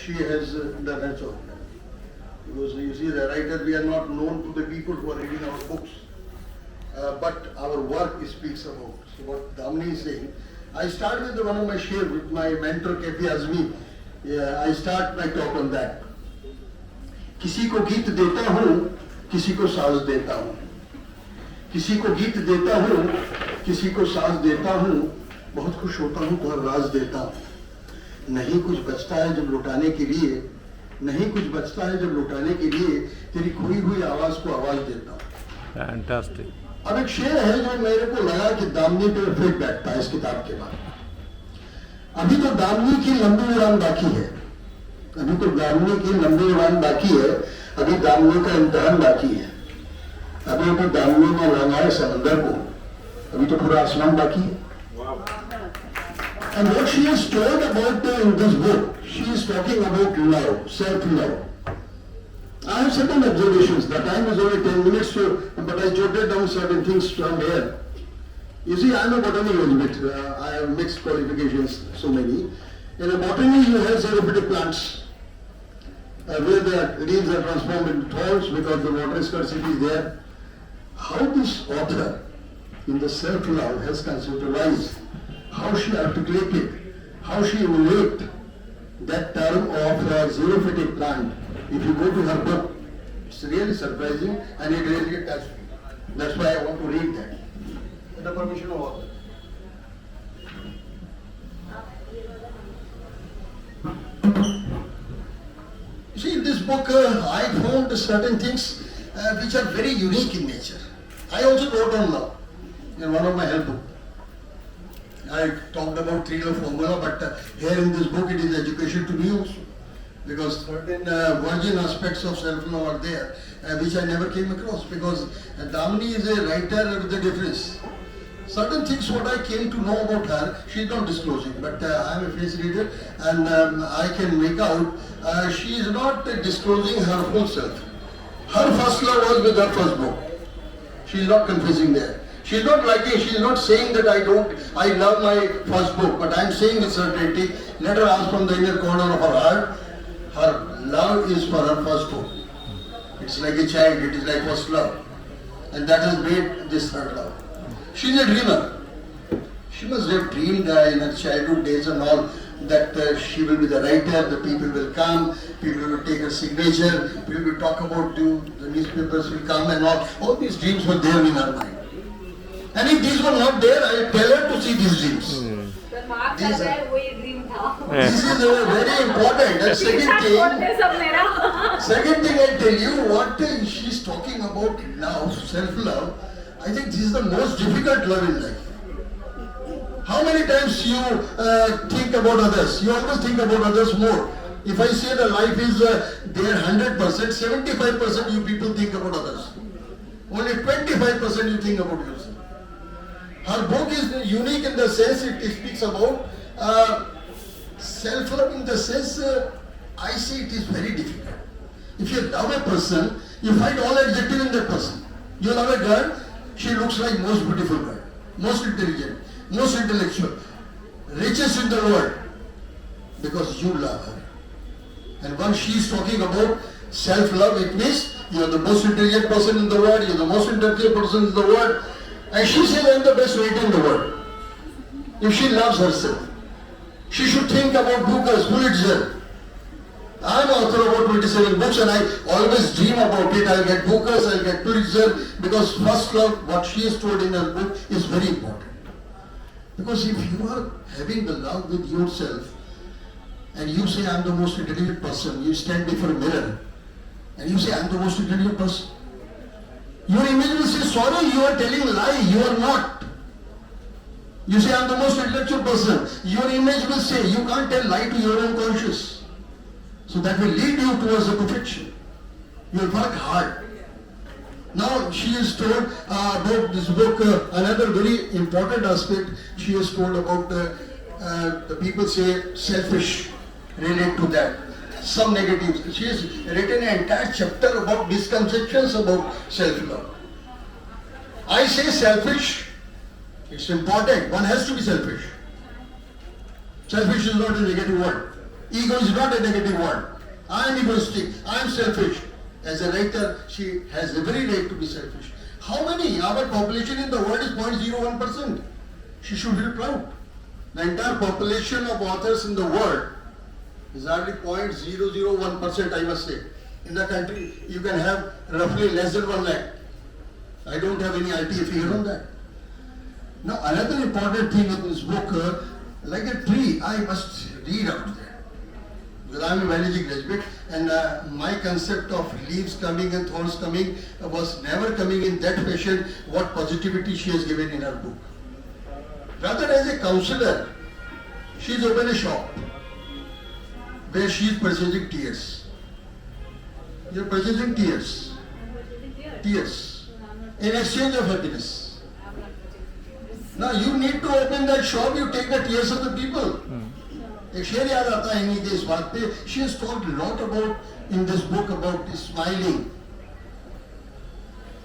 she has done her job. Because you see, the writer, we are not known to the people who are reading our books. But our work speaks about. So what Damini is saying, I start with one of my share with my mentor KP Azmi. I start my talk on that. किसी को गीत देता हूँ, किसी को साज देता हूँ. किसी को गीत देता हूँ, किसी को साज देता हूँ. बहुत खुश होता हूँ तो हर राज देता हूँ. नहीं कुछ बचता है जब लुटाने के लिए, नहीं कुछ बचता है जब लुटाने के लिए, तेरी खोई हुई आवाज को आवाज देता हूँ. Fantastic. अब एक शेर है जो मेरे को लगा कि दामनी पे फिट बैठता है इस किताब के बाद. अभी तो दामनी की लंबी उड़ान बाकी है. अभी तो दामनी की लंबी उड़ान बाकी है. अभी दामनी का इम्तिहान बाकी है. अभी दामनी ने रंगाए समंदर को. अभी तो पूरा आसमान बाकी है. And what she has told about in this book, she is talking about love, self-love. I have certain observations. The time is only 10 minutes, but I jotted down certain things from here. You see, I am a botany graduate. I have mixed qualifications, so many. In a botany, you have xerophytic plants, where the leaves are transformed into thorns because the water scarcity is there. How this author, in the self-love, has conceptualized, how she articulated, how she relate that term of a xerophytic plant. If you go to her book, it's really surprising and it really touched me. That's why I want to read that. With the permission of author. You see, in this book, I found certain things which are very unique in nature. I also wrote on love in one of my health books. I talked about three-law formula, but here in this book it is education to me also. Because certain virgin aspects of self-love are there, which I never came across. Because Damini is a writer with a difference. Certain things what I came to know about her, she is not disclosing. But I am a face reader and I can make out she is not disclosing her whole self. Her first love was with her first book. She is not confessing there. She is not writing, she is not saying that I love my first book, but I am saying with certainty, let her ask from the inner corner of her heart, her love is for her first book. It's like a child, it is like first love. And that has made this third love. She is a dreamer. She must have dreamed in her childhood days and all that she will be the writer, the people will come, people will take her signature, people will talk about you, the newspapers will come and all these dreams were there in her mind. And if these were not there, I tell her to see these dreams. This is very important. And second thing I tell you, what she is talking about now, self-love, I think this is the most difficult love in life. How many times you think about others? You always think about others more. If I say the life is there 100%, 75% you people think about others. Only 25% you think about yourself. Her book is unique in the sense it speaks about self-love in the sense I see it is very difficult. If you love a person, you find all adjective in that person. You love a girl, she looks like most beautiful girl, most intelligent, most intellectual, richest in the world, because you love her. And when she is talking about self-love, it means you are the most intelligent person in the world, you are the most intelligent person in the world, and she says I am the best writer in the world. If she loves herself, she should think about Booker's, Pulitzer. I am author about 27 books and I always dream about it. I'll get Booker's, I'll get Pulitzer, because first love, what she has told in her book, is very important. Because if you are having the love with yourself and you say I am the most intelligent person, you stand before a mirror and you say I am the most intelligent person, your image will say, sorry, you are telling a lie, you are not. You say I am the most intellectual person, your image will say you can't tell lie to your own conscience. So that will lead you towards the perfection. You will work hard. Now she is told about this book, another very important aspect she has told about the people say selfish, relate to that. Some negatives. She has written an entire chapter about misconceptions about self-love. I say selfish, it's important. One has to be selfish. Selfish is not a negative word. Ego is not a negative word. I am egoistic, I am selfish. As a writer, she has every right to be selfish. How many? Our population in the world is 0.01%. She should feel proud. The entire population of authors in the world is hardly 0.001%, I must say. In the country, you can have roughly less than 1 lakh. I don't have any RTA figure on that. Now, another important thing in this book, like a tree, I must read out there. Because I am a biology graduate, and my concept of leaves coming and thorns coming was never coming in that fashion what positivity she has given in her book. Rather, as a counselor, she has opened a shop where she is purchasing tears. You are purchasing tears. Tears. In exchange of happiness. Now you need to open that shop, you take the tears of the people. एक शेर याद आता है इन्हीं के इस बात पे. She has talked a lot about in this book about smiling.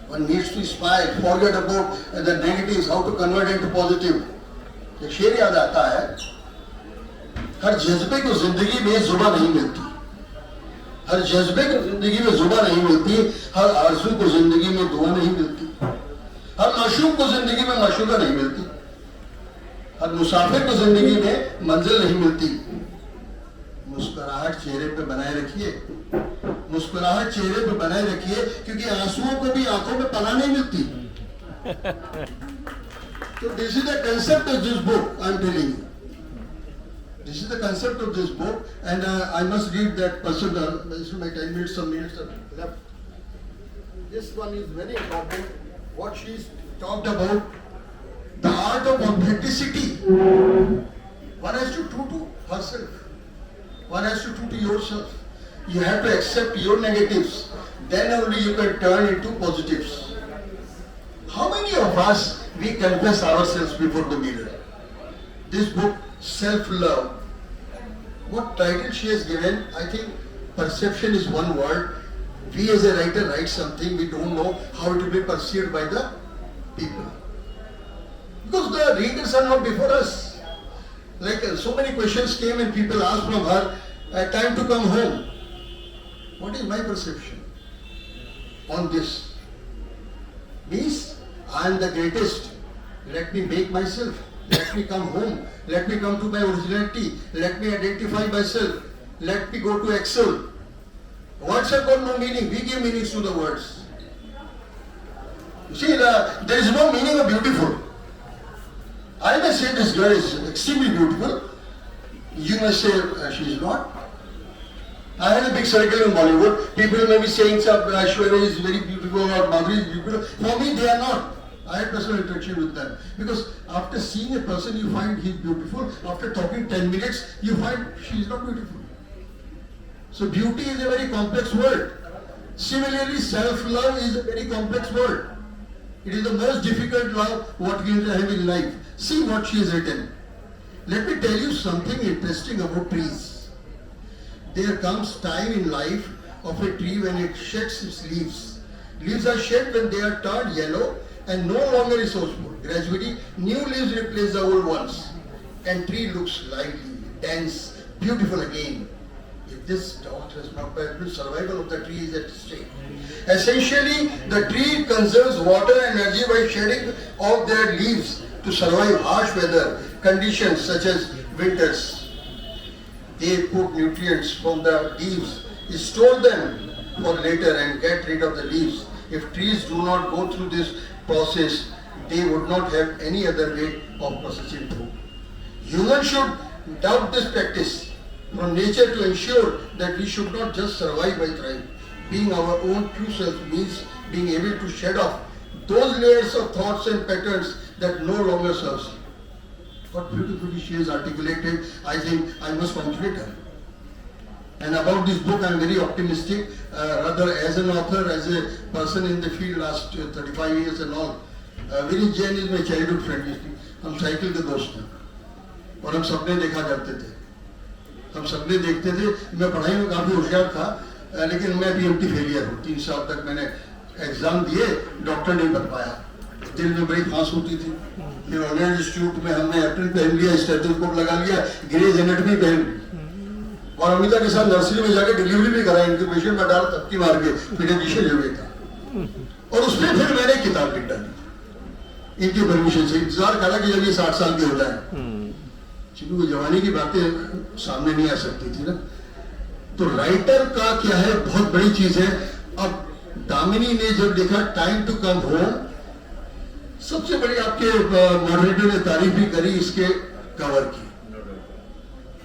One needs to smile, forget about the negatives, how to convert into positive. एक शेर याद आता है, हर जज्बे को जिंदगी में जुबान नहीं मिलती. हर जज्बे को जिंदगी में जुबान नहीं मिलती. हर आरज़ू को जिंदगी में दुआ नहीं मिलती. हर माशूक को जिंदगी में माशूका नहीं मिलती. हर मुसाफिर को जिंदगी में मंजिल नहीं मिलती. मुस्कुराहट चेहरे पे बनाए रखिए. मुस्कुराहट चेहरे पे बनाए रखिए, क्योंकि आंसुओं को भी आंखों में पनाह नहीं मिलती. So this is the concept of this book, I am telling you. This is the concept of this book, and I must read that personal. This is my 10 minutes, some minutes are left. This one is very important. What she's talked about, the art of authenticity. One has to do to herself. One has to do to yourself. You have to accept your negatives. Then only you can turn into positives. How many of us, we confess ourselves before the mirror? This book, Self-Love. What title she has given, I think perception is one word. We as a writer write something, we don't know how it will be perceived by the people. Because the readers are not before us. Like so many questions came and people asked from her, time to come home. What is my perception on this? Means I am the greatest. Let me make myself. Let me come home. Let me come to my originality. Let me identify myself. Let me go to excel. Words have got no meaning. We give meanings to the words. You see, there is no meaning of beautiful. I may say this girl is extremely beautiful. You may say she is not. I had a big circle in Bollywood. People may be saying Aishwarya is very beautiful or Madhuri is beautiful. For me, they are not. I had personal interaction with them. Because after seeing a person, you find he is beautiful. After talking 10 minutes, you find she is not beautiful. So beauty is a very complex word. Similarly, self-love is a very complex word. It is the most difficult love what we have in life. See what she has written. Let me tell you something interesting about trees. There comes time in life of a tree when it sheds its leaves. Leaves are shed when they are turned yellow and no longer resourceful. Gradually, new leaves replace the old ones. And tree looks lively, dense, beautiful again. If this thought has not been, survival of the tree is at stake. Essentially, the tree conserves water and energy by shedding off their leaves to survive harsh weather conditions such as winters. They put nutrients from the leaves, store them for later and get rid of the leaves. If trees do not go through this process, they would not have any other way of processing food. Humans should adopt this practice from nature to ensure that we should not just survive by thriving. Being our own true self means being able to shed off those layers of thoughts and patterns that no longer serve you. What beautifully she has articulated, I think I must congratulate her. And about this book, I am very optimistic. Rather, as an author, as a person in the field last 35 years and all, Vineet Jain is my childhood friend. हम cycle के दोस्त हैं और हम सपने देखा करते थे. हम सपने देखते थे. मैं पढ़ाई में काफ़ी होशियार था, लेकिन मैं PMT फेलियर हूँ. 3 साल तक मैंने एग्जाम दिए, डॉक्टर नहीं बन पाया. दिल में बड़ी खांस होती थी. फिर ऑनलाइन इंस्टीट्यूट में हमने एप्रिल पहन लिया, स्टेथोस्कोप लगा लिया, ग्रेज एनाटॉमी पहन ली. और अमिता के साथ नर्सरी में जाके डिलीवरी भी कराई, इनके पेशेंट में डाल तबकी मार के पीडियाट्रिशियन जो भी था। और उसमें फिर मैंने किताब लिख डाली इनकी परमिशन से। इंतजार करा कि जब ये 60 साल की हो जाए, क्योंकि वो जवानी की बातें सामने नहीं आ सकती थी ना। तो राइटर का क्या है, बहुत बड़ी चीज है। अब दामिनी ने जब देखा टाइम टू कम होम, सबसे बड़ी आपके मॉडरेटर ने तारीफ भी करी इसके कवर की।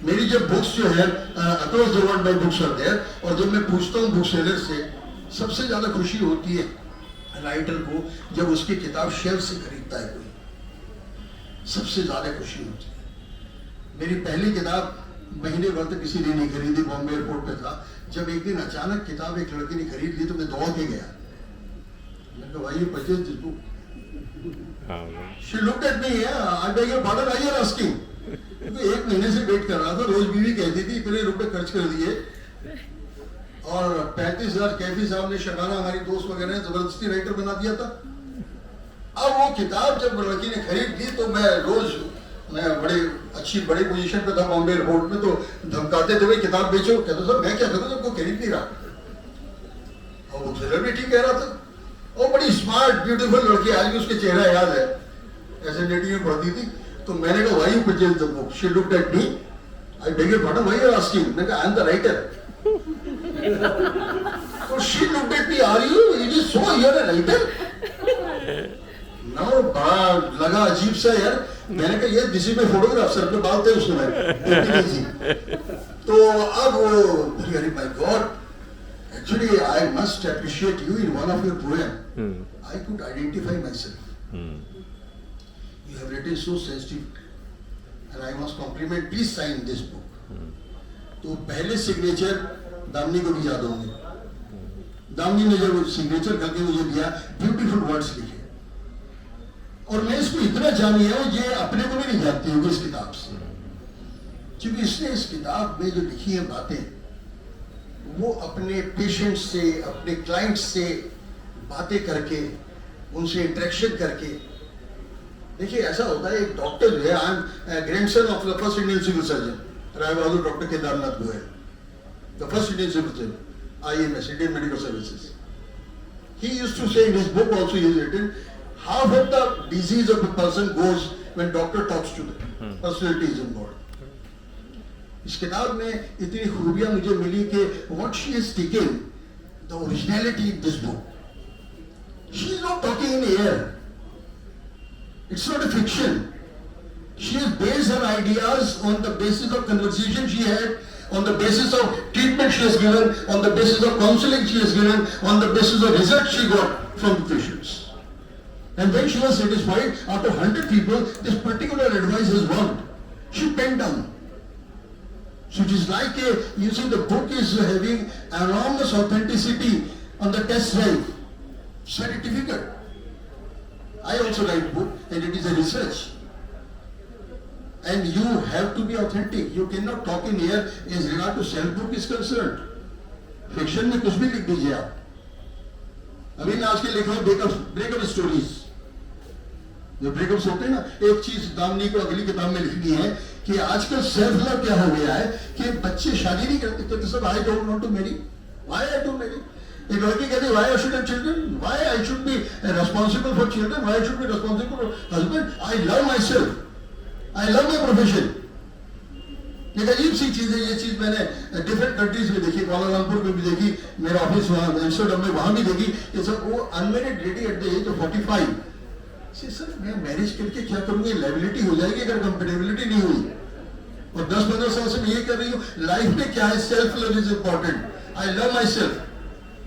मेरी जब बुक्स जो है across the world my books are there, और जब मैं पूछता हूँ बुक सेलर से, सबसे ज्यादा खुशी होती है राइटर को जब उसकी किताब शेल्फ से खरीदता है कोई, सबसे ज्यादा खुशी होती है। मेरी पहली किताब महीने भर तक किसी ने नहीं खरीदी, बॉम्बे एयरपोर्ट पे था। जब एक दिन अचानक किताब एक लड़के ने खरीद ली तो मैं दौड़ के गया, मैंने कहा भाई ये purchase this book. She looked at me, I beg your pardon, why you are asking? क्योंकि एक महीने से वेट कर रहा था। रोज बीवी कहती थी इतने रुपए खर्च कर दिए, और 35,000 कैफी साहब ने, शबाना हमारी दोस्त वगैरह ने जबरदस्ती राइटर बना दिया था। अब वो किताब जब लड़की ने खरीद ली तो मैं रोज, मैं बड़ी पोजीशन पे था बॉम्बे एयरपोर्ट में, तो धमकाते थे भाई किताब बेचो। कहते सर मैं क्या करूँ जब कोई खरीद नहीं रहा। और वो सेलर भी ठीक कह रहा था। और बड़ी स्मार्ट ब्यूटीफुल लड़की, आज भी उसके चेहरा याद है, ऐसे नेटी में पढ़ती थी। तो मैंने कहा why you purchase the book? She looked at me, I beg your pardon, why you are asking? मैंने कहा आई एम द राइटर। तो she looked at me, are you, it is so, you are a writer? Now बड़ा लगा अजीब सा यार। मैंने कहा ये दिस इज माय फोटोग्राफ, सर पे बात थे उस समय। तो अब वो, अरे my god, actually I must appreciate you in one of your poem. I could identify myself. You have written so sensitive, and I must compliment. Please sign this book. तो पहले सिग्नेचर दामिनी को भी याद होंगे। दामिनी ने जब सिग्नेचर करके मुझे दिया, ब्यूटीफुल वर्ड्स लिखे, और मैं इसको इतना जानी है, ये अपने को भी नहीं जानती होगी इस किताब से, क्योंकि इसने इस किताब में जो लिखी है बातें, वो अपने पेशेंट से, अपने क्लाइंट से बातें करके, उनसे इंटरेक्शन करके। देखिए ऐसा होता है, एक डॉक्टर जो है, I am grandson of the first Indian civil surgeon Rai Bahadur doctor Kedarnath Goyal, the first Indian civil surgeon, IMS, Indian Medical Services. He used to say in his book also, he has written, half of the disease of a person goes when doctor talks to them. Personality is involved. इस किताब में इतनी खूबियां मुझे मिली कि what she has taken, the originality in this book. She is not talking in air. It's not a fiction. She has based her ideas on the basis of conversation she had, on the basis of treatment she has given, on the basis of counseling she has given, on the basis of results she got from the patients. And when she was satisfied, after 100 people, this particular advice has worked. She penned down. So it is like you see, the book is having enormous authenticity on the test drive. It's very difficult. I also write book, and it is a research. And you have to be authentic. You cannot talk in here as regard to self-book is concerned. Fiction में कुछ भी लिख दीजिए आप। अभी मैं आज के लिख रहा हूँ ब्रेकअप स्टोरीज। जो ब्रेकअप्स होते हैं ना, एक चीज दामिनी को अगली किताब में लिखनी है कि आजकल सेल्फ लव क्या हो गया है कि बच्चे शादी नहीं करते, कहते सब I don't want to marry, why I don't marry. एक लड़की कहती why I should have children, why I should be responsible for children, why I should be responsible for husband, I love my self, I love my profession. एक अजीब सी चीज है ये चीज, मैंने डिफरेंट कंट्रीज में देखी, कुआलालंपुर में भी देखी, मेरा ऑफिस वहाँ एम्स्टर्डम में वहां भी देखी। ये सब वो unmarried lady at the age of 45 से, सर मैं मैरिज करके क्या करूंगी, लाइबिलिटी हो जाएगी अगर कंपेटेबिलिटी नहीं हुई। और 10-15 साल से मैं ये कर रही हूँ, लाइफ में क्या है, self love is important, I love my self,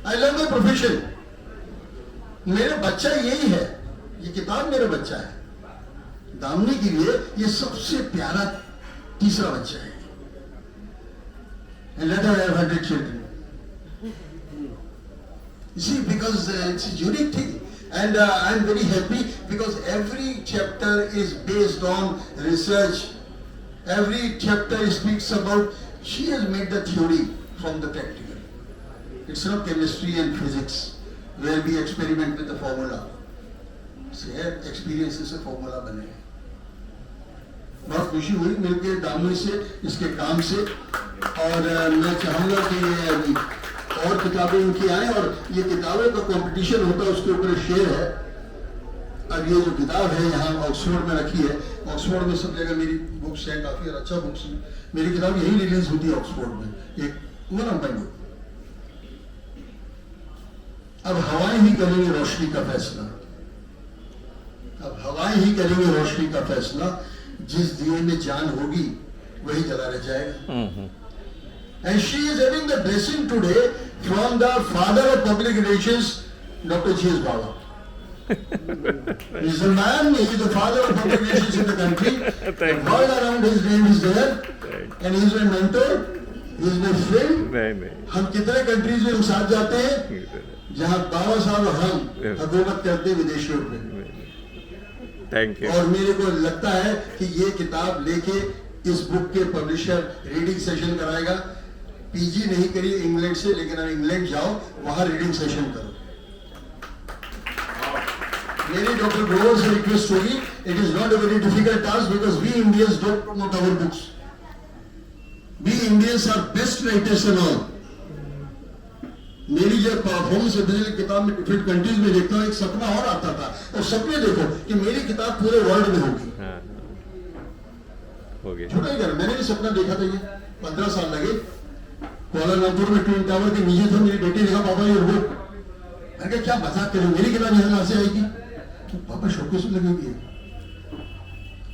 I love my profession. मेरा बच्चा यही है, ये किताब मेरा बच्चा है। दामिनी के लिए ये सबसे प्यारा तीसरा बच्चा है। And let her have 100 children. You see, because it's a unique thing. And I'm very happy because every chapter is based on research. Every chapter speaks about, she has made the theory from the practical. It's not chemistry and physics where we experiment with the formula. So here experiences से formula बने। बहुत खुशी हुई मिलकर दामिनी से, इसके काम से। और मैं चाहूँगा कि ये और किताबें इनकी आए, और ये किताबों का कंपटीशन होता है, उसके ऊपर शेयर है। अब ये जो किताब है यहाँ ऑक्सफोर्ड में रखी है, ऑक्सफोर्ड में सब जगह मेरी बुक्स हैं, काफ़ी अच्छा बुक्स हैं। मेरी किताब यही रिलीज होती है ऑक्सफोर्ड में, एक वन ऑफ माई बुक। अब हवाएं ही करेंगे रोशनी का फैसला, अब हवाएं ही करेंगे रोशनी का फैसला, जिस दिए में जान होगी वही जला रह जाएगा। And she is having the blessing today from the father of public relations, Dr. G.S. Baba. He is a man, he is the father of public relations in the country. The world around his name is there, and he is my mentor, he is my friend. हम कितने countries में हम साथ जाते हैं जहाँ बाबा साहब और हम हुकूमत करते हैं विदेशियों में। Thank you. और मेरे को लगता है कि ये किताब लेके इस बुक के पब्लिशर रीडिंग सेशन कराएगा। पीजी नहीं करी इंग्लैंड से, लेकिन अब इंग्लैंड जाओ, वहां रीडिंग सेशन करो। मेरी डॉक्टर ग्रोवर से रिक्वेस्ट होगी, it is not a very difficult task because we Indians don't promote our books. We Indians are best writers and all. मेरी जब परफॉर्मेंस किताब में डिफरेंट कंट्रीज में देखता हूँ, एक सपना और आता था, और सपने देखो कि मेरी किताब पूरे वर्ल्ड में होगी। छोटा ही कर, मैंने भी सपना देखा था, ये 15 साल लगे। कोलालमपुर में ट्विन टावर के नीचे था, मेरी बेटी देखा पापा ये बुक। मैंने कहा क्या मजाक करें, मेरी किताब यहाँ से आएगी? तो पापा शोकेस में लगेगी।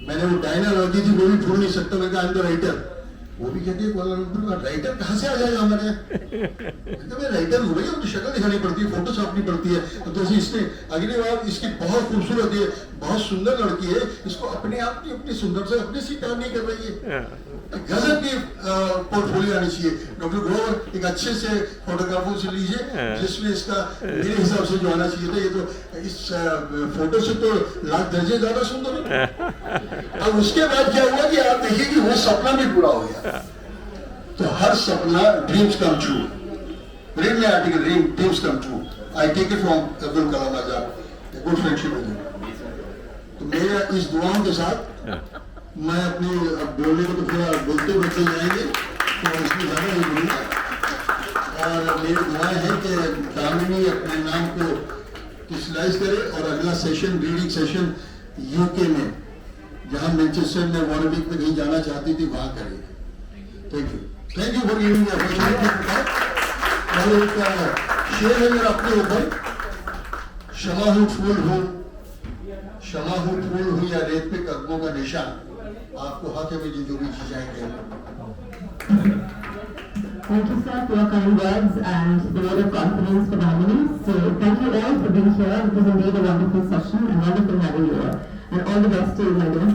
मैंने वो डायना लगी थी, वो भी भूल नहीं सकता। मैंने कहा आई एम द राइटर। वो भी कहती है कोलालमपुर में राइटर कहाँ से आ जाएगा हमारे? मैं राइटर हूँ भैया, मुझे शक्ल दिखानी पड़ती है, फोटो छापनी पड़ती है। तो इसने अगली बार, इसकी बहुत खूबसूरत है, बहुत सुंदर लड़की है, इसको अपने आप की अपनी सुंदरता अपने से प्यार नहीं कर रही है। गजब की पोर्टफोलियो आनी चाहिए। डॉक्टर ग्रोवर एक अच्छे से फोटोग्राफर से लीजिए, जिसमें इसका मेरे हिसाब से जो आना चाहिए था, ये तो इस फोटो से तो लाख दर्जे ज्यादा सुंदर है। अब उसके बाद क्या हुआ कि आप देखिए कि वो सपना भी पूरा हो गया। तो हर सपना dreams come true. Read my article, dreams come true. I take it from Abdul Kalam Azad, a good friendship with him. तो मेरा इस दुआओं के साथ मैं अपनी अब बोलने को तो पूरा बोलते बोलते जाएंगे, तो इसमें ज़्यादा नहीं बोलूँगा। और मेरी दुआएं हैं कि दामिनी अपने नाम को क्रिस्टलाइज करे, और अगला सेशन रीडिंग सेशन यूके में, जहाँ मैनचेस्टर में वॉरविक में कहीं जाना चाहती थी, वहाँ करेगी। Thank you for giving me opportunity. और एक शेर है मेरा अपने ऊपर, क्षमा हूँ फूल हूँ, क्षमा हूँ फूल हूँ या रेत पे कदमों का निशान, आपको हक है मुझे जो भी चीज़ें। Thank you, sir, for your kind words and the word of confidence for Damini. So thank you all for being here. It was indeed a wonderful session and wonderful having you all. And all the best to you, my dear.